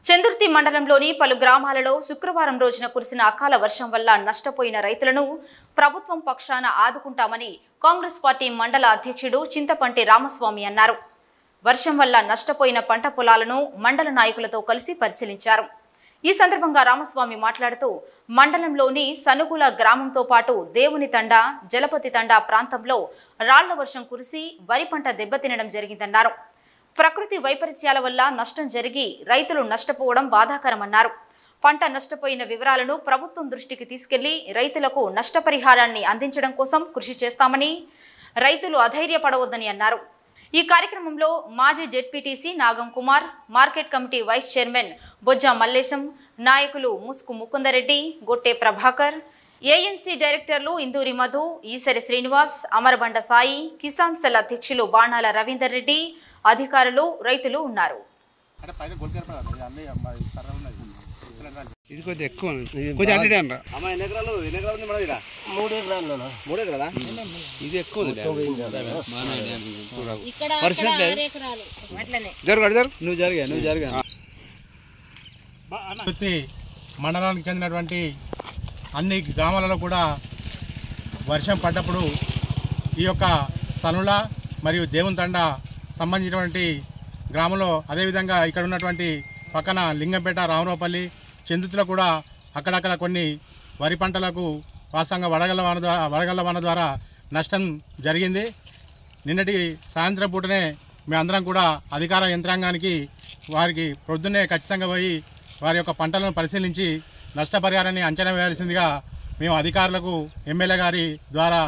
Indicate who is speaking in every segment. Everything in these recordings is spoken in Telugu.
Speaker 1: చందుర్తి మండలంలోని పలు గ్రామాలలో శుక్రవారం రోజున కురిసిన అకాల వర్షం వల్ల నష్టపోయిన రైతులను ప్రభుత్వం పక్షాన ఆదుకుంటామని కాంగ్రెస్ పార్టీ మండల అధ్యక్షుడు చింతపంటి రామస్వామి అన్నారు. వర్షం వల్ల నష్టపోయిన పంట పొలాలను మండల నాయకులతో కలిసి పరిశీలించారు. ఈ సందర్భంగా రామస్వామి మాట్లాడుతూ మండలంలోని సనుగుల గ్రామంతో పాటు దేవుని తండా, జలపతి తండా ప్రాంతంలో రాళ్ల వర్షం కురిసి వరి పంట దెబ్బతినడం జరిగిందన్నారు. ప్రకృతి వైపరీత్యాల వల్ల నష్టం జరిగి రైతులు నష్టపోవడం బాధాకరమన్నారు. పంట నష్టపోయిన వివరాలను ప్రభుత్వం దృష్టికి తీసుకెళ్లి రైతులకు నష్టపరిహారాన్ని అందించడం కోసం కృషి చేస్తామని, రైతులు అధైర్యపడవద్దని అన్నారు. ఈ కార్యక్రమంలో మాజీ ZPTC Nagam Kumar, market committee vice chairman Bojja Mallesham, నాయకులు Musku Mukundareddy, Gotte Prabhakar, AMC directors Induri Madhu, Eesari Srinivas, Amarabanda Sai, Kisan cell అధ్యక్షులు బాణాల రవీందర్ రెడ్డి, అధికారులు, రైతులు ఉన్నారు.
Speaker 2: మండలానికి చెందినటువంటి అన్ని గ్రామాలలో కూడా వర్షం పడ్డప్పుడు ఈ యొక్క సనుల మరియు దేవుని తండ సంబంధించినటువంటి గ్రామంలో, అదేవిధంగా ఇక్కడ ఉన్నటువంటి పక్కన లింగంపేట, రామరావుపల్లి, చందుర్తిలో కూడా అక్కడక్కడ కొన్ని వరి పంటలకు వాస్తవంగా వడగళ్ల వాన ద్వారా నష్టం జరిగింది. నిన్నటి సాయంత్రం పూటనే మేమందరం కూడా అధికార యంత్రాంగానికి వారికి ప్రొద్దున్నే ఖచ్చితంగా పోయి వారి యొక్క పంటలను పరిశీలించి నష్టపరిహారాన్ని అంచనా వేయాల్సిందిగా మేము అధికారులకు ఎమ్మెల్యే గారి ద్వారా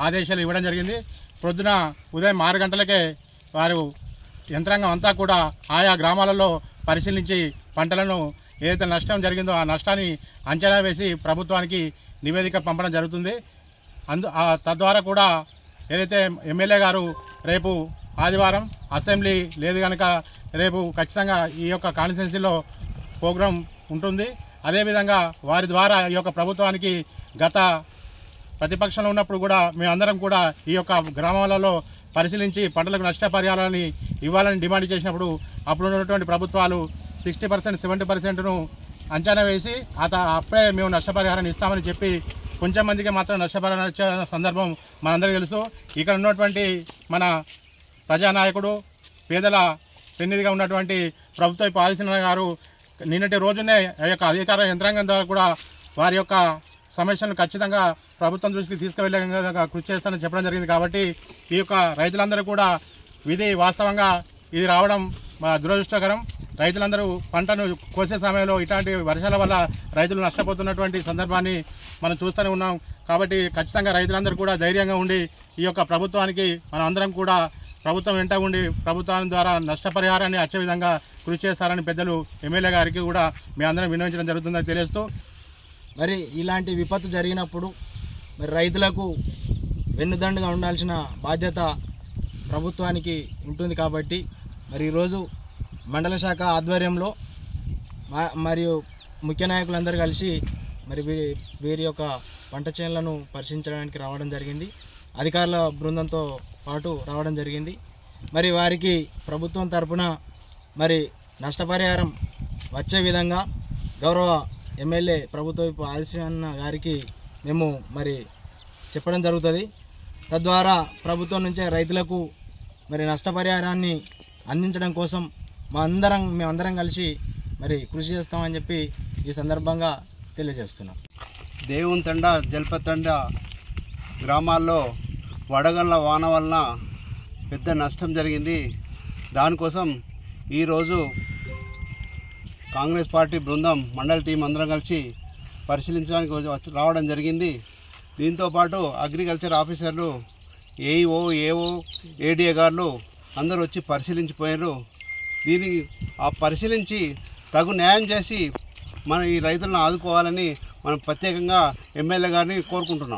Speaker 2: ఆదేశాలు ఇవ్వడం జరిగింది. ప్రొద్దున ఉదయం 6 గంటలకే వారు యంత్రాంగం అంతా కూడా ఆయా గ్రామాలలో పరిశీలించి పంటలను ఏదైతే నష్టం జరిగిందో ఆ నష్టాన్ని అంచనా వేసి ప్రభుత్వానికి నివేదిక పంపడం జరుగుతుంది. తద్వారా కూడా ఏదైతే ఎమ్మెల్యే గారు రేపు ఆదివారం అసెంబ్లీ లేదు కనుక రేపు ఖచ్చితంగా ఈ యొక్క కాన్స్టిట్యున్సీలో ప్రోగ్రాం ఉంటుంది. అదేవిధంగా వారి ద్వారా ఈ యొక్క ప్రభుత్వానికి గత ప్రతిపక్షంలో ఉన్నప్పుడు కూడా మేమందరం కూడా ఈ యొక్క గ్రామాలలో పరిశీలించి పంటలకు నష్టపరిహారాన్ని ఇవ్వాలని డిమాండ్ చేసినప్పుడు అప్పుడు ఉన్నటువంటి ప్రభుత్వాలు 60%, 70%ను అంచనా వేసి అప్పుడే మేము నష్టపరిహారాన్ని ఇస్తామని చెప్పి కొంచెం మందికి మాత్రం నష్టపరిహారం ఇచ్చే సందర్భం మనందరికీ తెలుసు. ఇక్కడ ఉన్నటువంటి మన ప్రజానాయకుడు, పేదల పెన్నిధిగా ఉన్నటువంటి ప్రభుత్వ పాలసీన గారు నిన్నటి రోజునే ఆ యొక్క అధికార యంత్రాంగం ద్వారా కూడా వారి యొక్క సమస్యలను ఖచ్చితంగా ప్రభుత్వం దృష్టికి తీసుకువెళ్ళే విధంగా కృషి చేస్తానని చెప్పడం జరిగింది. కాబట్టి ఈ యొక్క రైతులందరూ కూడా వాస్తవంగా ఇది రావడం దురదృష్టకరం. రైతులందరూ పంటను కోసే సమయంలో ఇట్లాంటి వర్షాల వల్ల రైతులు నష్టపోతున్నటువంటి సందర్భాన్ని మనం చూస్తూనే ఉన్నాం. కాబట్టి ఖచ్చితంగా రైతులందరూ కూడా ధైర్యంగా ఉండి ఈ యొక్క ప్రభుత్వానికి మనం అందరం కూడా ప్రభుత్వం వెంట ఉండి ప్రభుత్వం ద్వారా నష్టపరిహారాన్ని వచ్చే విధంగా కృషి చేస్తారని పెద్దలు ఎమ్మెల్యే గారికి కూడా మేము అందరం విన్నవించడం జరుగుతుందని తెలియజేస్తూ,
Speaker 3: మరి ఇలాంటి విపత్తు జరిగినప్పుడు మరి రైతులకు వెన్నుదండుగా ఉండాల్సిన బాధ్యత ప్రభుత్వానికి ఉంటుంది. కాబట్టి మరి ఈరోజు మండల శాఖ ఆధ్వర్యంలో మరియు ముఖ్య నాయకులందరూ కలిసి మరి వీరి యొక్క పంట చేనులను పరిశీలించడానికి రావడం జరిగింది. అధికారుల బృందంతో పాటు రావడం జరిగింది. మరి వారికి ప్రభుత్వం తరపున మరి నష్టపరిహారం వచ్చే విధంగా గౌరవ ఎమ్మెల్యే ప్రభుత్వ ఆదిశన్న గారికి మేము మరి చెప్పడం జరుగుతుంది. తద్వారా ప్రభుత్వం నుంచే రైతులకు మరి నష్టపరిహారాన్ని అందించడం కోసం మేమందరం కలిసి మరి కృషి చేస్తామని చెప్పి ఈ సందర్భంగా తెలియజేస్తున్నాం.
Speaker 4: దేవుని తండ, జలపతి తండ గ్రామాల్లో వడగళ్ల వాన వలన పెద్ద నష్టం జరిగింది. దానికోసం ఈరోజు కాంగ్రెస్ పార్టీ బృందం, మండల టీం అందరం కలిసి పరిశీలించడానికి రావడం జరిగింది. దీంతోపాటు అగ్రికల్చర్ ఆఫీసర్లు, ఏఈఓ, ఏఓ, ఏడీఏ గారు అందరూ వచ్చి పరిశీలించిపోయారు. దీనికి పరిశీలించి తగు న్యాయం చేసి మన ఈ రైతులను ఆదుకోవాలని మనం ప్రత్యేకంగా ఎమ్మెల్యే గారిని కోరుకుంటున్నాం.